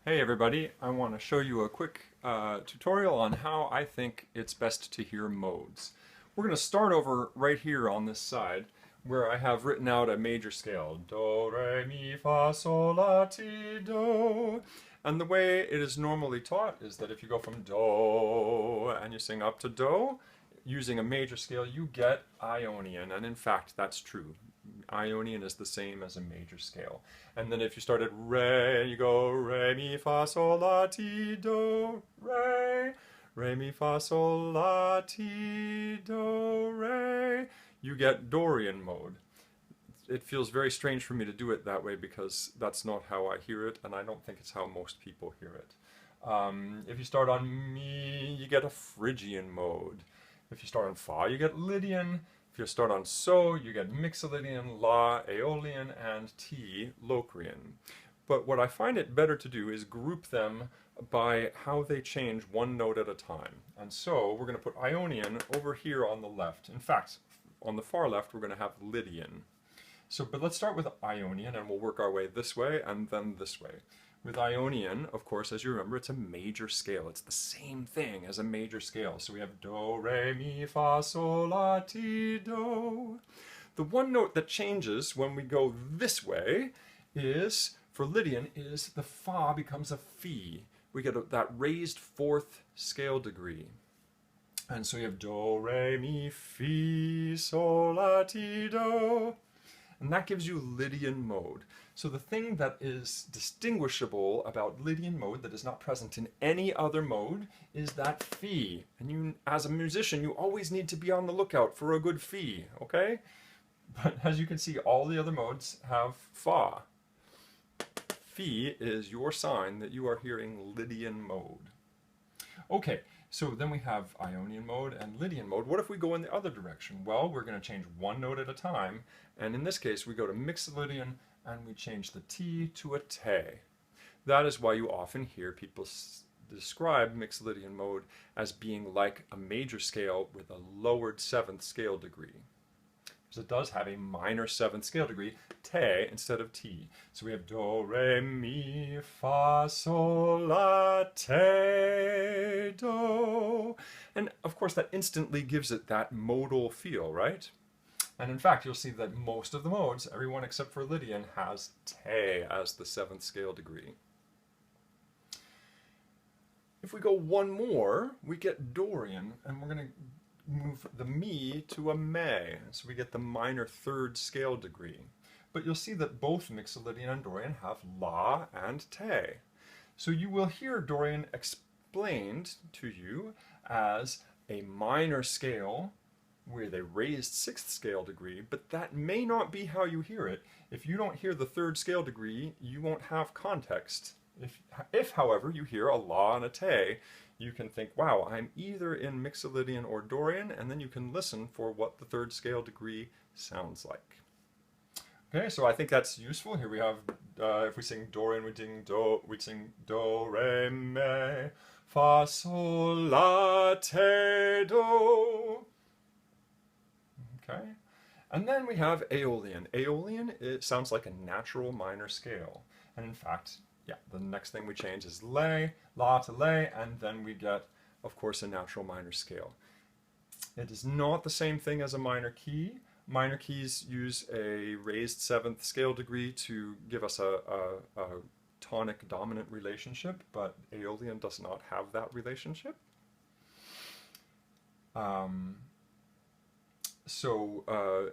Hey everybody, I want to show you a quick tutorial on how I think it's best to hear modes. We're going to start over right here on this side where I have written out a major scale. Do, re, mi, fa, sol, la, ti, do. And the way it is normally taught is that if you go from do and you sing up to do, using a major scale, you get Ionian. And in fact, that's true. Ionian is the same as a major scale. And then if you start at re, you go re, mi, fa, sol, la, ti, do, re. Re, mi, fa, sol, la, ti, do, re. You get Dorian mode. It feels very strange for me to do it that way because that's not how I hear it, and I don't think it's how most people hear it. If you start on mi, you get a Phrygian mode. If you start on fa, you get Lydian. If you start on so, you get Mixolydian, la, Aeolian, and t, Locrian. But what I find it better to do is group them by how they change one note at a time. And so we're going to put Ionian over here on the left. In fact, on the far left, we're going to have Lydian. But let's start with Ionian, and we'll work our way this way and then this way. With Ionian, of course, as you remember, it's a major scale. It's the same thing as a major scale. So we have do, re, mi, fa, sol, la, ti, do. The one note that changes when we go this way is, for Lydian, is the fa becomes a fi. We get that raised fourth scale degree. And so you have do, re, mi, fi, sol, la, ti, do. And that gives you Lydian mode. So the thing that is distinguishable about Lydian mode that is not present in any other mode is that fi. And you, as a musician, you always need to be on the lookout for a good fi, okay? But as you can see, all the other modes have fa. Fi is your sign that you are hearing Lydian mode. Okay, so then we have Ionian mode and Lydian mode. What if we go in the other direction? Well, we're going to change one note at a time, and in this case we go to Mixolydian and we change the T to a te. That is why you often hear people describe Mixolydian mode as being like a major scale with a lowered seventh scale degree. Because it does have a minor seventh scale degree, te instead of ti. So we have do, re, mi, fa, sol, la, te, do. And of course that instantly gives it that modal feel, right? And in fact, you'll see that most of the modes, everyone except for Lydian, has te as the seventh scale degree. If we go one more, we get Dorian, and we're going to move the mi to a me, so we get the minor third scale degree. But you'll see that both Mixolydian and Dorian have la and te. So you will hear Dorian explained to you as a minor scale with a raised sixth scale degree, but that may not be how you hear it. If you don't hear the third scale degree, you won't have context. If however, you hear a la and a te, you can think, wow, I'm either in Mixolydian or Dorian, and then you can listen for what the third scale degree sounds like. Okay, so I think that's useful. Here we have, if we sing Dorian, we sing do, re, mi, fa, sol, la, te, do. Okay, and then we have Aeolian. Aeolian, it sounds like a natural minor scale, and in fact, yeah, the next thing we change is lay, la to lay, and then we get, of course, a natural minor scale. It is not the same thing as a minor key. Minor keys use a raised seventh scale degree to give us a tonic dominant relationship, but Aeolian does not have that relationship.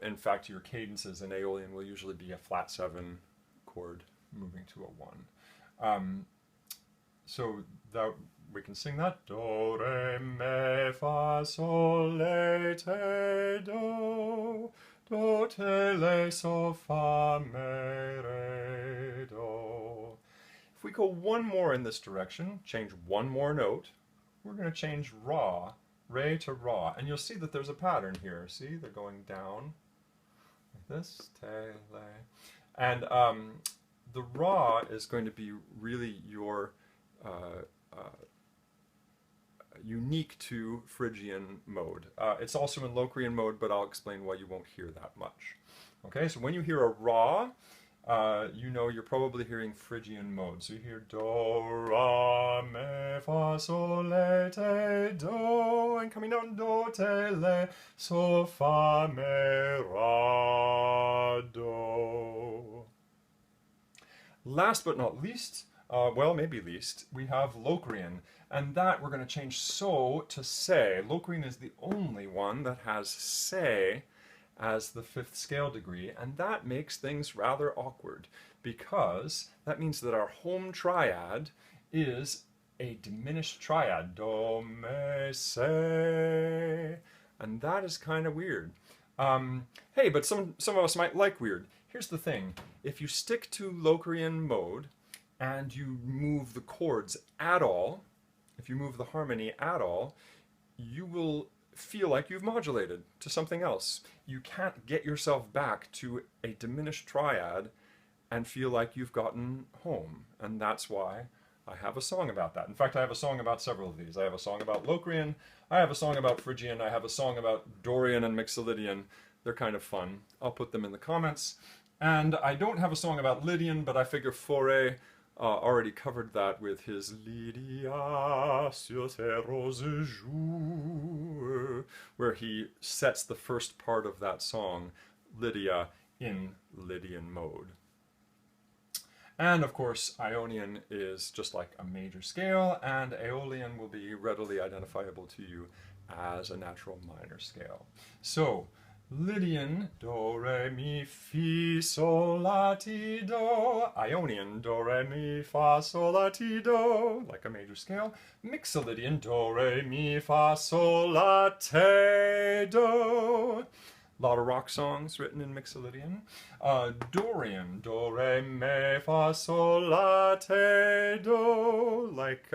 In fact, your cadences in Aeolian will usually be a flat 7 chord moving to a 1. So that we can sing that. Do, re, mi, fa, sol, la, te, do. Do, te, le, so, fa, mi, re, do. If we go one more in this direction, change one more note, we're going to change ra, re to ra. And you'll see that there's a pattern here. See, they're going down like this, te, le. And the ra is going to be really your unique to Phrygian mode. It's also in Locrian mode, but I'll explain why you won't hear that much. Okay, so when you hear a ra, you know you're probably hearing Phrygian modes. So you hear do, ra, mi, fa, sol, la, te, do, and coming down do, te, le, so, fa, mi, ra, do. Last but not least, well, maybe least, we have Locrian, and that we're going to change so to se. Locrian is the only one that has se as the fifth scale degree, and that makes things rather awkward because that means that our home triad is a diminished triad, do, me, se, and that is kind of weird. Hey, but some of us might like weird. Here's the thing, if you stick to Locrian mode and you move the chords at all, if you move the harmony at all, you will feel like you've modulated to something else. You can't get yourself back to a diminished triad and feel like you've gotten home. And that's why I have a song about that. In fact, I have a song about several of these. I have a song about Locrian, I have a song about Phrygian, I have a song about Dorian and Mixolydian. They're kind of fun. I'll put them in the comments. And I don't have a song about Lydian, but I figure Fauré already covered that with his Lydia sur ses roses joues, where he sets the first part of that song, Lydia, in Lydian mode. And of course, Ionian is just like a major scale, and Aeolian will be readily identifiable to you as a natural minor scale. So, Lydian, do, re, mi, fi, sol, la, ti, do. Ionian, do, re, mi, fa, sol, la, ti, do, like a major scale. Mixolydian, do, re, mi, fa, sol, la, te, do. A lot of rock songs written in Mixolydian. Dorian, do, re, mi, fa, sol, la, te, do, like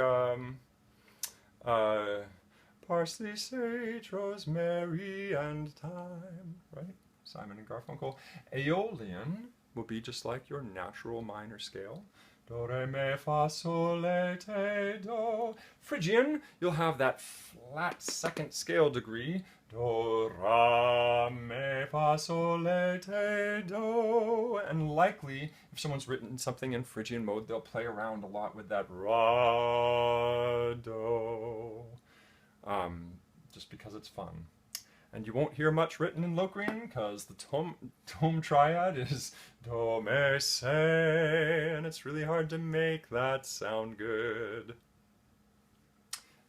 parsley, sage, rosemary, and thyme, right? Simon and Garfunkel. Aeolian will be just like your natural minor scale. Do, re, mi, fa, sol, la, te, do. Phrygian, you'll have that flat second scale degree. Do, ra, mi, fa, sol, la, te, do. And likely, if someone's written something in Phrygian mode, they'll play around a lot with that ra, do. Just because it's fun. And you won't hear much written in Locrian because the tome triad is do, me, se, and it's really hard to make that sound good.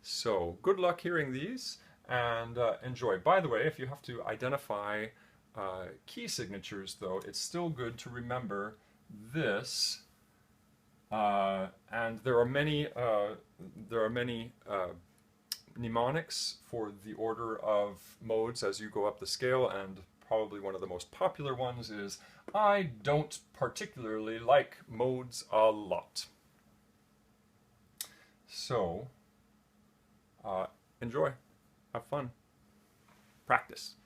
So, good luck hearing these, and enjoy. By the way, if you have to identify key signatures, though, it's still good to remember this. And there are many mnemonics for the order of modes as you go up the scale, and probably one of the most popular ones is I don't particularly like modes a lot. So, enjoy, have fun, practice.